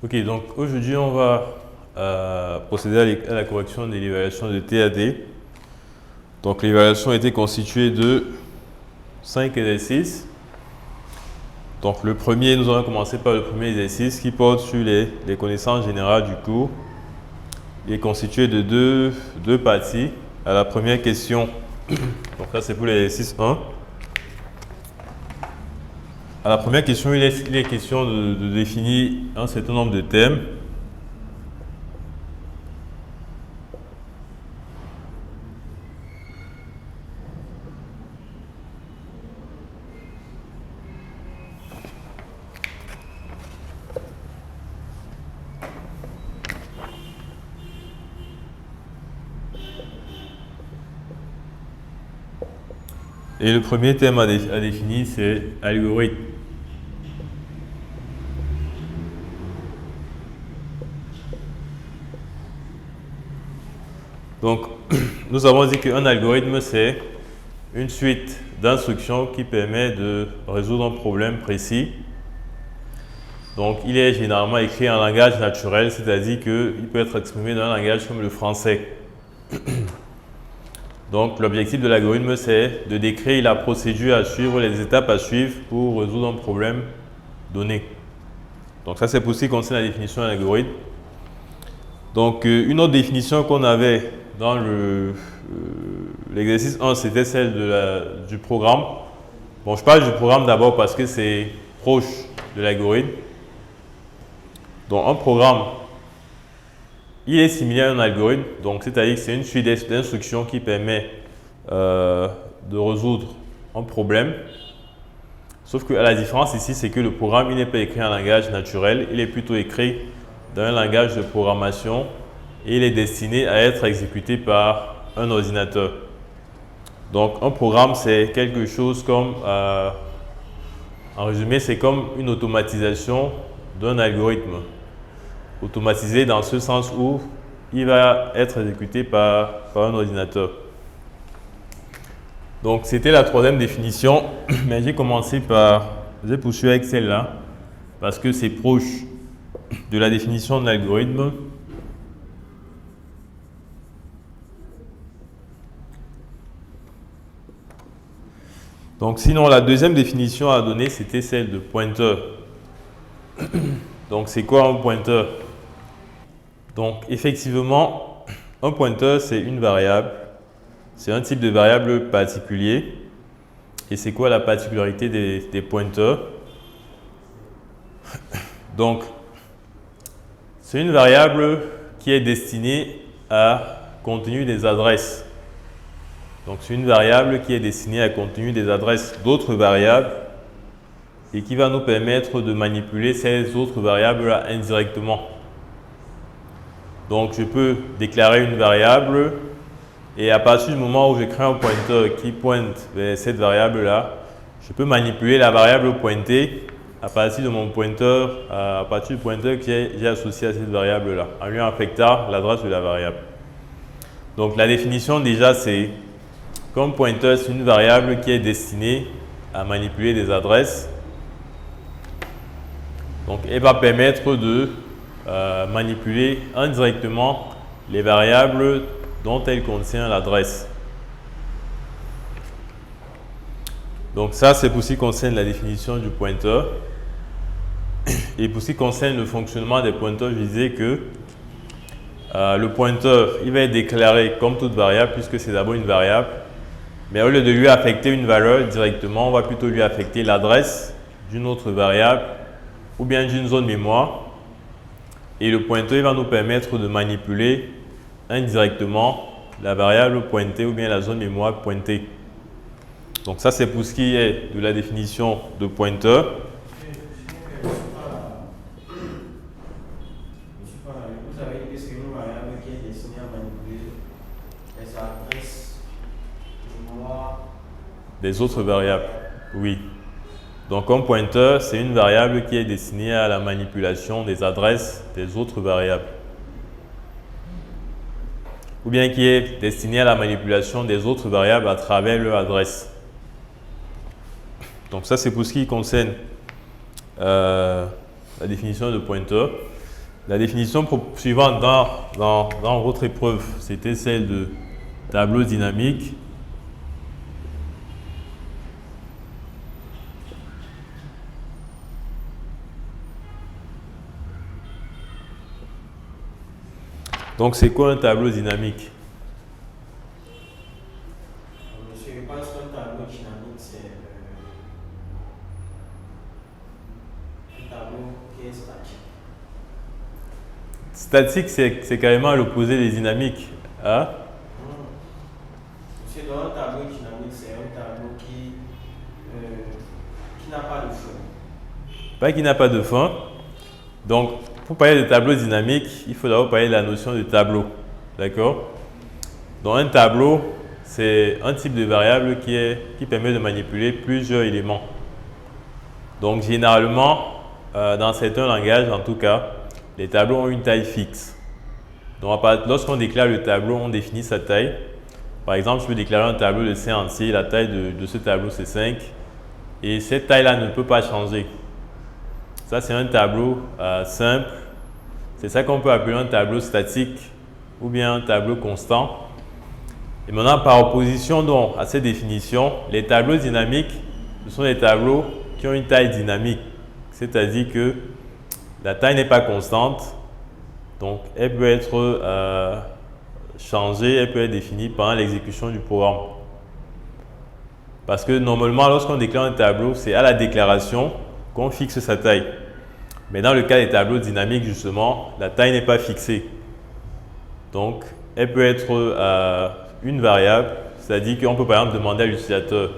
Ok, donc aujourd'hui on va procéder à la correction de l'évaluation de TAD. Donc l'évaluation a été constituée de 5 exercices. Donc le premier, nous allons commencer par le premier exercice qui porte sur les connaissances générales du cours. Il est constitué de deux parties. À la première question, donc là c'est pour l'exercice 1. À la première question, il est question de définir un certain nombre de thèmes. Et le premier thème à définir, c'est algorithme. Donc, nous avons dit qu'un algorithme, c'est une suite d'instructions qui permet de résoudre un problème précis. Donc, il est généralement écrit en langage naturel, c'est-à-dire qu'il peut être exprimé dans un langage comme le français. Donc, l'objectif de l'algorithme, c'est de décrire la procédure à suivre, les étapes à suivre pour résoudre un problème donné. Donc, ça, c'est pour ce qui concerne la définition d'un algorithme. Donc, une autre définition qu'on avait dans l'exercice 1, c'était celle du programme. Bon, je parle du programme d'abord parce que c'est proche de l'algorithme. Donc, un programme, il est similaire à un algorithme. Donc, c'est-à-dire que c'est une suite d'instructions qui permet de résoudre un problème. Sauf que la différence ici, c'est que le programme, il n'est pas écrit en langage naturel. Il est plutôt écrit dans un langage de programmation et il est destiné à être exécuté par un ordinateur. Donc, un programme, c'est quelque chose comme, en résumé, c'est comme une automatisation d'un algorithme. Automatisé dans ce sens où il va être exécuté par un ordinateur. Donc, c'était la troisième définition, mais j'ai poursuivi avec celle-là parce que c'est proche de la définition de l'algorithme. Donc, sinon, la deuxième définition à donner, c'était celle de pointeur. Donc, c'est quoi un pointeur? Donc, effectivement, un pointeur, c'est une variable. C'est un type de variable particulier. Et c'est quoi la particularité des pointeurs? Donc, c'est une variable qui est destinée à contenir des adresses. Donc, c'est une variable qui est destinée à contenir des adresses d'autres variables et qui va nous permettre de manipuler ces autres variables indirectement. Donc, je peux déclarer une variable et à partir du moment où je crée un pointeur qui pointe vers cette variable-là, je peux manipuler la variable pointée à partir de mon pointeur, à partir du pointeur que j'ai associé à cette variable-là, en lui affectant l'adresse de la variable. Donc, la définition déjà, c'est qu'un pointeur, c'est une variable qui est destinée à manipuler des adresses. Donc, elle va permettre de manipuler indirectement les variables dont elle contient l'adresse. Donc, ça, c'est pour ce qui concerne la définition du pointeur. Et pour ce qui concerne le fonctionnement des pointeurs, je disais que le pointeur, il va être déclaré comme toute variable puisque c'est d'abord une variable. Mais au lieu de lui affecter une valeur directement, on va plutôt lui affecter l'adresse d'une autre variable ou bien d'une zone mémoire. Et le pointeur, il va nous permettre de manipuler indirectement la variable pointée ou bien la zone mémoire pointée. Donc ça, c'est pour ce qui est de la définition de pointeur. Vous avez dit que c'est une variable qui est destinée à manipuler les adresses mémoire Des autres variables, oui. Donc un pointeur, c'est une variable qui est destinée à la manipulation des adresses des autres variables. Ou bien qui est destinée à la manipulation des autres variables à travers leur adresse. Donc ça, c'est pour ce qui concerne la définition de pointeur. La définition suivante dans votre épreuve, c'était celle de tableau dynamique. Donc, c'est quoi un tableau dynamique? Monsieur, je pense qu'un tableau dynamique, c'est un tableau qui est statique. Statique, c'est carrément l'opposé des dynamiques. Hein? Monsieur, dans un tableau dynamique, c'est un tableau qui n'a pas de fin. Pas qui n'a pas de fin. Donc, pour parler de tableau dynamique, il faut d'abord parler de la notion de tableau. D'accord? Donc, un tableau, c'est un type de variable qui permet de manipuler plusieurs éléments. Donc, généralement, dans certains langages, en tout cas, les tableaux ont une taille fixe. Donc, lorsqu'on déclare le tableau, on définit sa taille. Par exemple, je peux déclarer un tableau de C entier, la taille de ce tableau c'est 5. Et cette taille-là ne peut pas changer. Ça, c'est un tableau simple. C'est ça qu'on peut appeler un tableau statique ou bien un tableau constant. Et maintenant, par opposition donc, à cette définition, les tableaux dynamiques, ce sont des tableaux qui ont une taille dynamique. C'est-à-dire que la taille n'est pas constante. Donc, elle peut être changée, elle peut être définie pendant l'exécution du programme. Parce que normalement, lorsqu'on déclare un tableau, c'est à la déclaration qu'on fixe sa taille. Mais dans le cas des tableaux dynamiques, justement, la taille n'est pas fixée. Donc, elle peut être une variable, c'est-à-dire qu'on peut par exemple demander à l'utilisateur,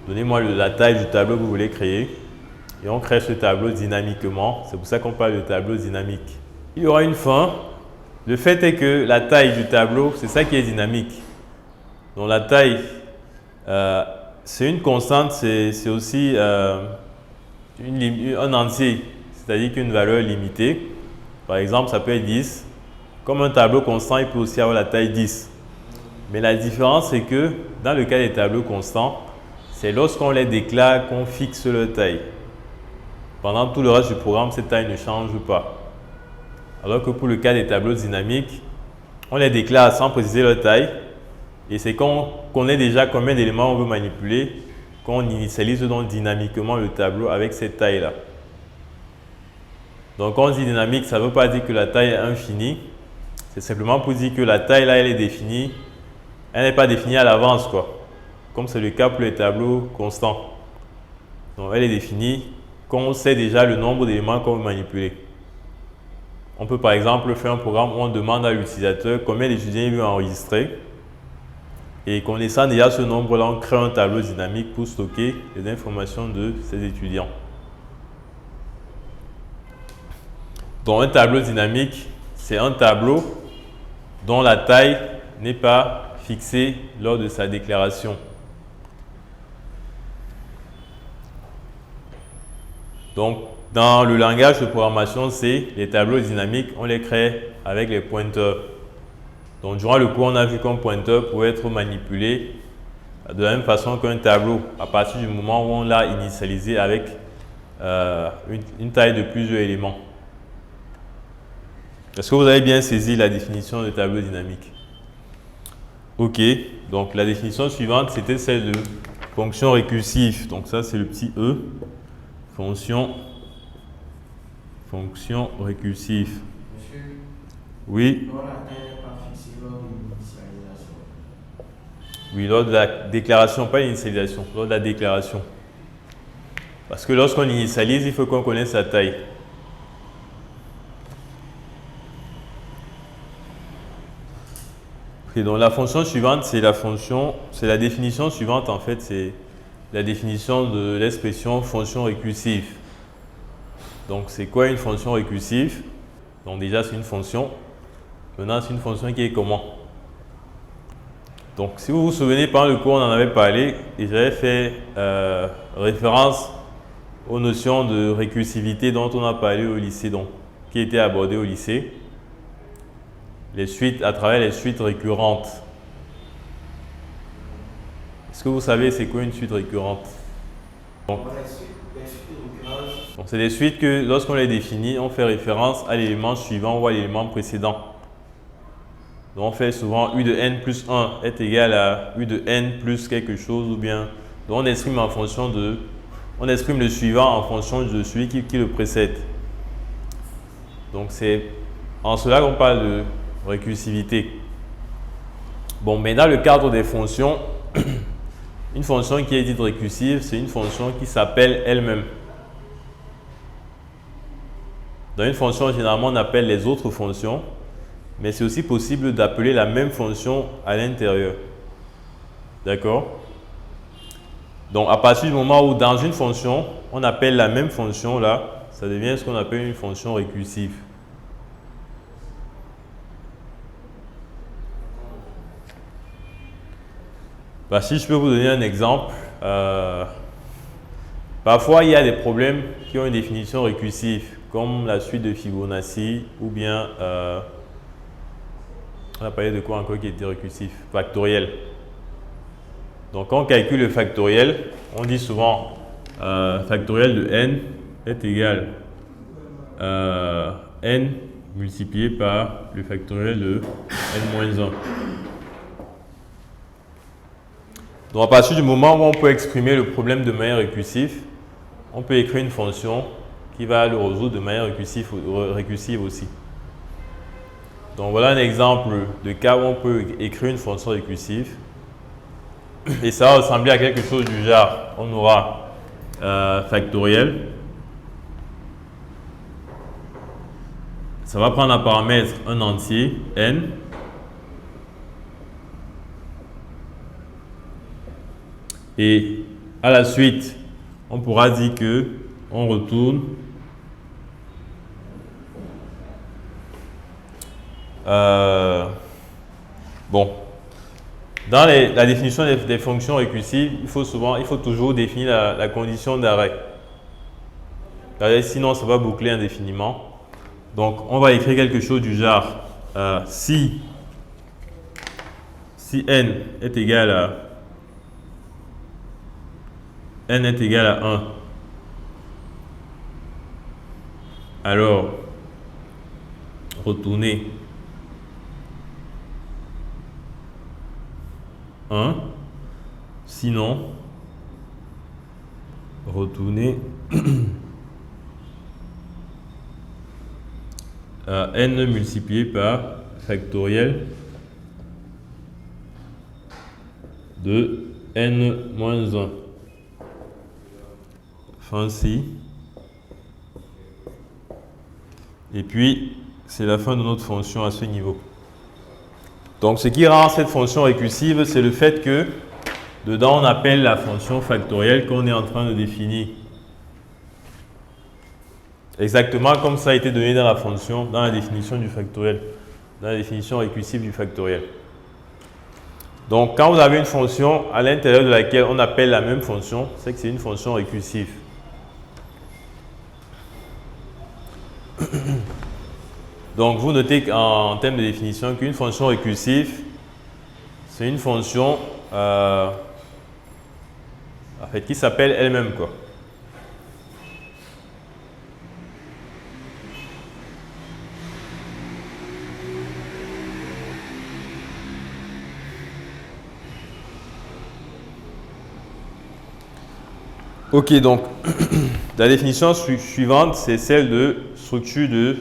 donnez-moi la taille du tableau que vous voulez créer. Et on crée ce tableau dynamiquement. C'est pour ça qu'on parle de tableau dynamique. Il y aura une fin. Le fait est que la taille du tableau, c'est ça qui est dynamique. Donc, la taille, c'est une constante, c'est aussi un entier, c'est-à-dire qu'une valeur limitée. Par exemple, ça peut être 10. Comme un tableau constant, il peut aussi avoir la taille 10. Mais la différence, c'est que dans le cas des tableaux constants, c'est lorsqu'on les déclare qu'on fixe leur taille. Pendant tout le reste du programme, cette taille ne change pas. Alors que pour le cas des tableaux dynamiques, on les déclare sans préciser leur taille. Et c'est quand on connaît déjà combien d'éléments on veut manipuler qu'on initialise donc dynamiquement le tableau avec cette taille-là. Donc quand on dit dynamique, ça ne veut pas dire que la taille est infinie. C'est simplement pour dire que la taille là, elle est définie. Elle n'est pas définie à l'avance, quoi. Comme c'est le cas pour les tableaux constants. Donc elle est définie quand on sait déjà le nombre d'éléments qu'on veut manipuler. On peut par exemple faire un programme où on demande à l'utilisateur combien d'étudiants il veut enregistrer. Et connaissant déjà ce nombre-là, on crée un tableau dynamique pour stocker les informations de ces étudiants. Donc un tableau dynamique, c'est un tableau dont la taille n'est pas fixée lors de sa déclaration. Donc dans le langage de programmation C, les tableaux dynamiques, on les crée avec les pointeurs. Donc, durant le cours, on a vu qu'un pointeur pouvait être manipulé de la même façon qu'un tableau, à partir du moment où on l'a initialisé avec une taille de plusieurs éléments. Est-ce que vous avez bien saisi la définition de tableau dynamique? Ok, donc la définition suivante, c'était celle de fonction récursive. Donc ça, c'est le petit E, fonction récursive. Monsieur, Oui. dans la taille n'est pas fixée lors de l'initialisation. Oui, lors de la déclaration, pas l'initialisation, lors de la déclaration. Parce que lorsqu'on initialise, il faut qu'on connaisse sa taille. Okay, donc la fonction suivante, c'est la définition suivante en fait, c'est la définition de l'expression fonction récursive. Donc c'est quoi une fonction récursive? Donc déjà c'est une fonction. Maintenant c'est une fonction qui est comment? Donc si vous vous souvenez, pendant le cours on en avait parlé et j'avais fait référence aux notions de récursivité dont on a parlé au lycée, donc qui étaient abordées au lycée. Les suites, à travers les suites récurrentes. Est-ce que vous savez c'est quoi une suite récurrente? Donc, Les suites récurrentes Donc, c'est des suites que lorsqu'on les définit, on fait référence à l'élément suivant ou à l'élément précédent. Donc, on fait souvent U de n plus 1 est égal à U de n plus quelque chose ou bien. Donc, on exprime en fonction de. On exprime le suivant en fonction de celui qui le précède. Donc, c'est en cela qu'on parle de récursivité. Bon, mais dans le cadre des fonctions, une fonction qui est dite récursive, c'est une fonction qui s'appelle elle-même. Dans une fonction, généralement, on appelle les autres fonctions, mais c'est aussi possible d'appeler la même fonction à l'intérieur. D'accord? Donc, à partir du moment où dans une fonction, on appelle la même fonction là, ça devient ce qu'on appelle une fonction récursive. Bah, si je peux vous donner un exemple, parfois il y a des problèmes qui ont une définition récursive, comme la suite de Fibonacci ou bien, on a parlé de quoi encore qui était récursif? Factoriel. Donc quand on calcule le factoriel, on dit souvent factoriel de n est égal à n multiplié par le factoriel de n-1. Donc à partir du moment où on peut exprimer le problème de manière récursive, on peut écrire une fonction qui va le résoudre de manière récursive aussi. Donc voilà un exemple de cas où on peut écrire une fonction récursive. Et ça va ressembler à quelque chose du genre, on aura factoriel. Ça va prendre un paramètre, un entier, n. Et à la suite, on pourra dire que on retourne bon. Dans la définition des fonctions récursives, il faut toujours définir la condition d'arrêt. Sinon, ça va boucler indéfiniment. Donc, on va écrire quelque chose du genre si n est égal à 1, alors retournez 1, sinon retournez n multiplié par factoriel de n-1. Fin ci. Et puis, c'est la fin de notre fonction à ce niveau. Donc, ce qui rend cette fonction récursive, c'est le fait que dedans, on appelle la fonction factorielle qu'on est en train de définir. Exactement comme ça a été donné dans la fonction, dans la définition du factoriel, dans la définition récursive du factoriel. Donc, quand vous avez une fonction à l'intérieur de laquelle on appelle la même fonction, c'est que c'est une fonction récursive. Donc, vous notez en termes de définition qu'une fonction récursive, c'est une fonction en fait, qui s'appelle elle-même, quoi. Ok, donc la définition suivante, c'est celle de structure de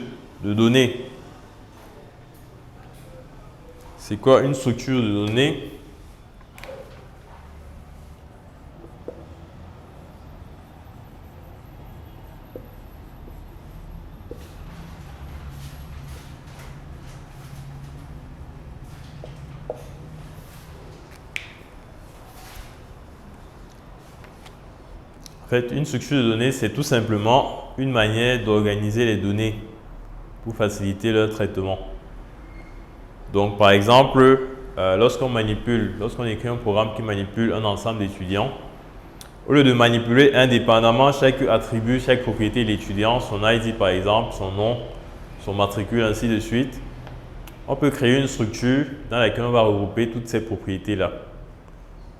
données. C'est quoi une structure de données? En fait, une structure de données, c'est tout simplement une manière d'organiser les données pour faciliter leur traitement. Donc, par exemple, lorsqu'on écrit un programme qui manipule un ensemble d'étudiants, au lieu de manipuler indépendamment chaque attribut, chaque propriété de l'étudiant, son ID par exemple, son nom, son matricule, ainsi de suite, on peut créer une structure dans laquelle on va regrouper toutes ces propriétés-là.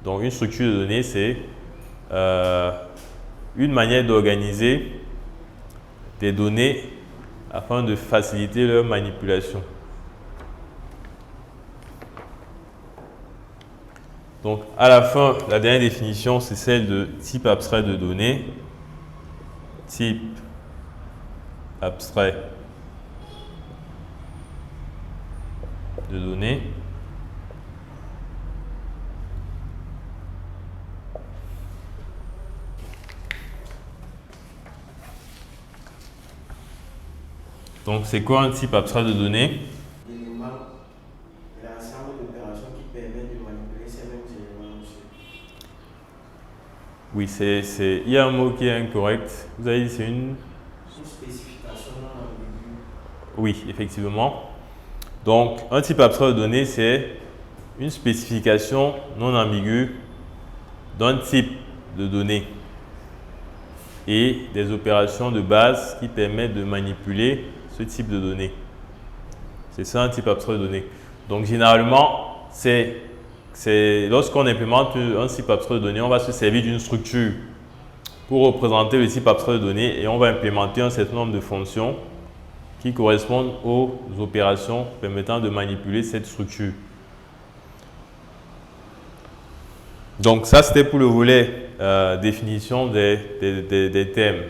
Donc, une structure de données, c'est une manière d'organiser des données afin de faciliter leur manipulation. Donc, à la fin, la dernière définition, c'est celle de type abstrait de données. Type abstrait de données. Donc, c'est quoi un type abstrait de données? L'élément et l'ensemble d'opérations qui permettent de manipuler ces mêmes éléments aussi. Oui, il y a un mot qui est incorrect. Vous avez dit c'est une spécification non ambiguë. Oui, effectivement. Donc, un type abstrait de données, c'est une spécification non ambiguë d'un type de données et des opérations de base qui permettent de manipuler ce type de données. C'est ça un type abstrait de données. Donc, généralement, lorsqu'on implémente un type abstrait de données, on va se servir d'une structure pour représenter le type abstrait de données et on va implémenter un certain nombre de fonctions qui correspondent aux opérations permettant de manipuler cette structure. Donc ça, c'était pour le volet définition des termes.